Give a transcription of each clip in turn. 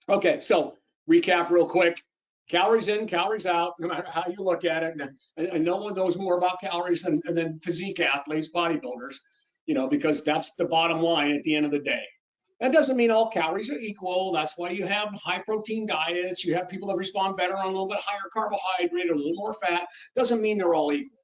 Okay, so recap real quick. Calories in, calories out, no matter how you look at it. And no one knows more about calories than physique athletes, bodybuilders, because that's the bottom line at the end of the day. That doesn't mean all calories are equal. That's why you have high protein diets. You have people that respond better on a little bit higher carbohydrate, a little more fat. Doesn't mean they're all equal,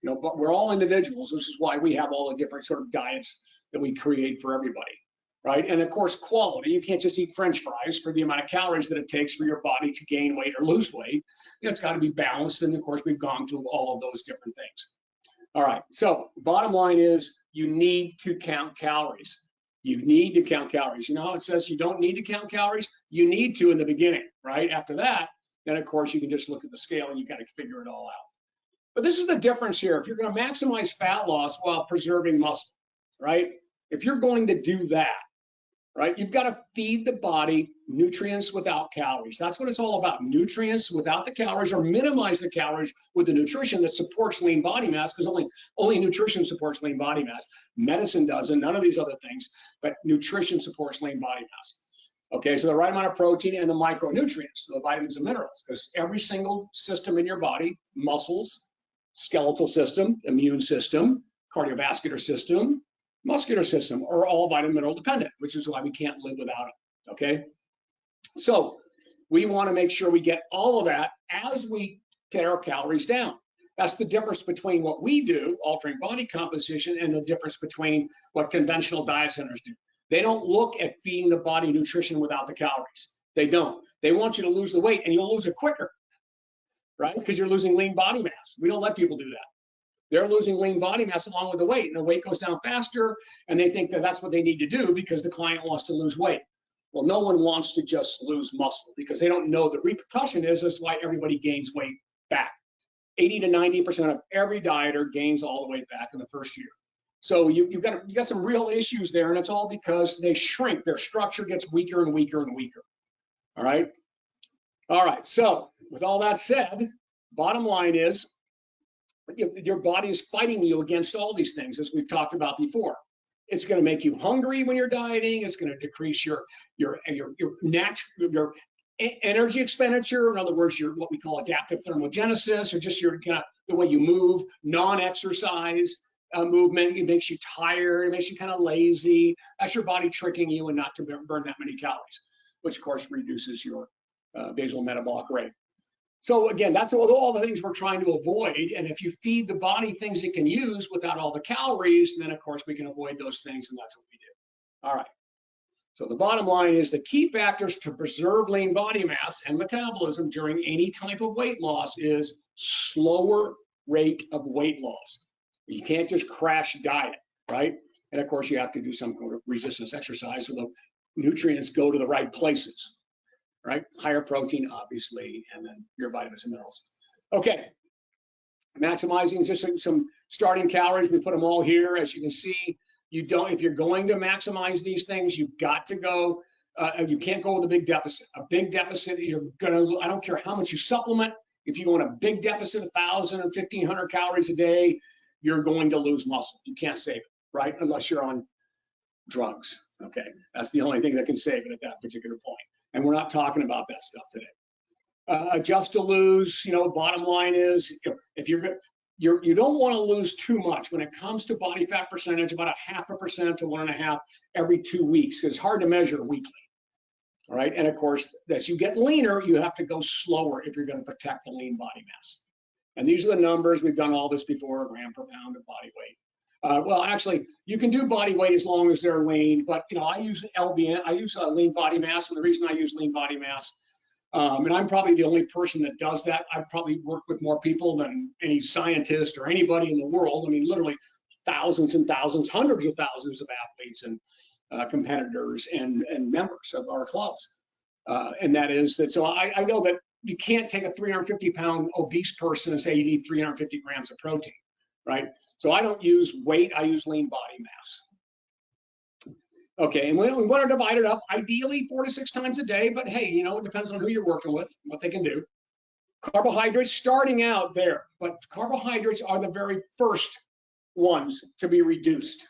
but we're all individuals. This is why we have all the different sort of diets that we create for everybody. Right? And of course, quality. You can't just eat French fries for the amount of calories that it takes for your body to gain weight or lose weight. It's got to be balanced. And of course, we've gone through all of those different things. All right. So bottom line is you need to count calories. You need to count calories. You know how it says you don't need to count calories? You need to in the beginning, right? After that, then of course you can just look at the scale and you got to figure it all out. But this is the difference here. If you're going to maximize fat loss while preserving muscle, right? If you're going to do that, right? You've got to feed the body nutrients without calories. That's what it's all about. Nutrients without the calories, or minimize the calories with the nutrition that supports lean body mass, because only nutrition supports lean body mass. Medicine doesn't, none of these other things, but nutrition supports lean body mass. Okay, so the right amount of protein and the micronutrients, so the vitamins and minerals, because every single system in your body, muscles, skeletal system, immune system, cardiovascular system, muscular system are all vitamin mineral dependent, which is why we can't live without it. Okay, so we want to make sure we get all of that as we get our calories down. That's the difference between what we do, altering body composition, and the difference between what conventional diet centers do. They don't look at feeding the body nutrition without the calories. They don't. They want you to lose the weight, and you'll lose it quicker, right? Because you're losing lean body mass. We don't let people do that. They're losing lean body mass along with the weight, and the weight goes down faster, and they think that that's what they need to do because the client wants to lose weight. Well, no one wants to just lose muscle because they don't know the repercussion is why everybody gains weight back. 80 to 90% of every dieter gains all the way back in the first year. So you got some real issues there, and it's all because they shrink. Their structure gets weaker and weaker and weaker. All right. All right. So with all that said, bottom line is, your body is fighting you against all these things, as we've talked about before. It's going to make you hungry when you're dieting. It's going to decrease your energy expenditure. In other words, your what we call adaptive thermogenesis, or just your kind of the way you move, non-exercise movement. It makes you tired. It makes you kind of lazy. That's your body tricking you and not to burn that many calories, which of course reduces your basal metabolic rate. So again, that's all the things we're trying to avoid. And if you feed the body things it can use without all the calories, then of course we can avoid those things, and that's what we do. All right. So the bottom line is the key factors to preserve lean body mass and metabolism during any type of weight loss is slower rate of weight loss. You can't just crash diet, right? And of course you have to do some kind of resistance exercise so the nutrients go to the right places. Right? Higher protein, obviously, and then your vitamins and minerals. Okay, maximizing just some starting calories. We put them all here. As you can see, if you're going to maximize these things, you've got to go, you can't go with a big deficit. A big deficit, you're gonna, I don't care how much you supplement, if you go on a big deficit, 1,000 and 1,500 calories a day, you're going to lose muscle. You can't save it, right? Unless you're on drugs. Okay, that's the only thing that can save it at that particular point. And we're not talking about that stuff today. Adjust to lose, bottom line is, if you don't want to lose too much when it comes to body fat percentage, about 0.5% to 1.5 every 2 weeks, because it's hard to measure weekly. All right, and of course, as you get leaner, you have to go slower if you're going to protect the lean body mass. And these are the numbers. We've done all this before, gram per pound of body weight. Well, actually, you can do body weight as long as they're lean, but I use LBM, I use lean body mass, and the reason I use lean body mass, and I'm probably the only person that does that. I've probably worked with more people than any scientist or anybody in the world. I mean, literally thousands and thousands, hundreds of thousands of athletes and competitors and members of our clubs. And that is that. So I know that you can't take a 350-pound obese person and say you need 350 grams of protein. Right? So I don't use weight, I use lean body mass. Okay, and we want to divide it up, ideally 4 to 6 times a day, but hey, it depends on who you're working with, what they can do. Carbohydrates starting out there, but carbohydrates are the very first ones to be reduced.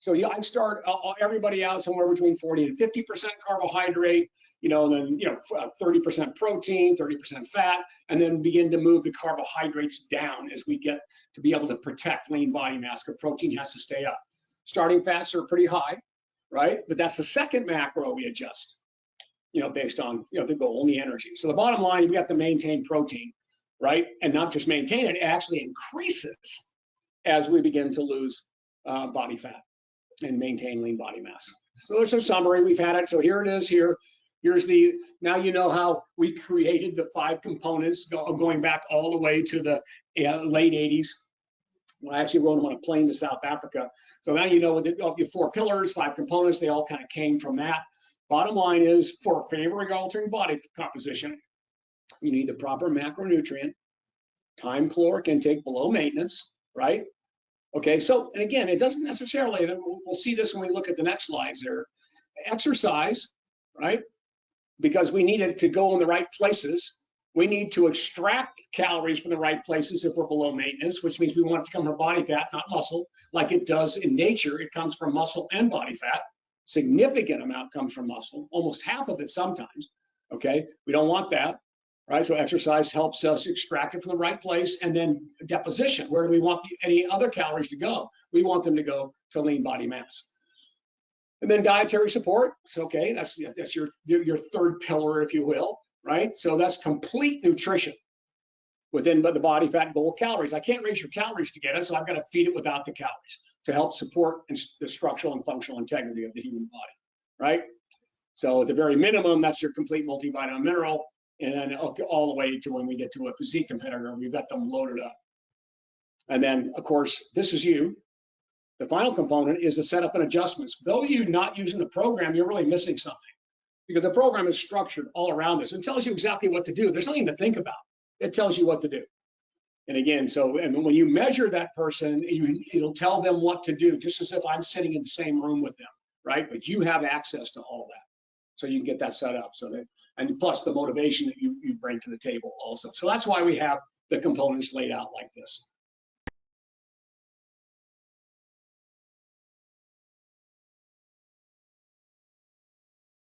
So yeah, I start everybody out somewhere between 40 and 50% carbohydrate, you know, then 30% protein, 30% fat, and then begin to move the carbohydrates down as we get to be able to protect lean body mass. Because protein has to stay up. Starting fats are pretty high, right? But that's the second macro we adjust, you know, based on the goal and the energy. So the bottom line, we have to maintain protein, right? And not just maintain it, it actually increases as we begin to lose body fat and maintain lean body mass. So there's a summary. We've had it. So here it is. Here's the, now you know how we created the 5 components going back all the way to the late 80s. Well, I actually wrote them on a plane to South Africa. So now you know the 4 pillars, 5 components, they all kind of came from that. Bottom line is, for favoring altering body composition, you need the proper macronutrient, time caloric intake below maintenance, right? Okay, so, and again, it doesn't necessarily, and we'll see this when we look at the next slides there, exercise, right? Because we need it to go in the right places. We need to extract calories from the right places if we're below maintenance, which means we want it to come from body fat, not muscle, like it does in nature. It comes from muscle and body fat. Significant amount comes from muscle, almost half of it sometimes, okay? We don't want that. Right, so exercise helps us extract it from the right place, and then deposition. Where do we want any other calories to go? We want them to go to lean body mass. And then dietary support. So, okay, that's your third pillar, if you will, right? So that's complete nutrition within the body fat goal calories. I can't raise your calories to get it, so I've got to feed it without the calories to help support the structural and functional integrity of the human body, right? So at the very minimum, that's your complete multivitamin mineral. And then all the way to when we get to a physique competitor, we've got them loaded up. And then, of course, this is you. The final component is the setup and adjustments. Though you're not using the program, you're really missing something, because the program is structured all around this. It tells you exactly what to do. There's nothing to think about. It tells you what to do. And again, and when you measure that person, it'll tell them what to do, just as if I'm sitting in the same room with them, right? But you have access to all that. So you can get that set up, so that, and plus the motivation that you bring to the table also. So that's why we have the components laid out like this.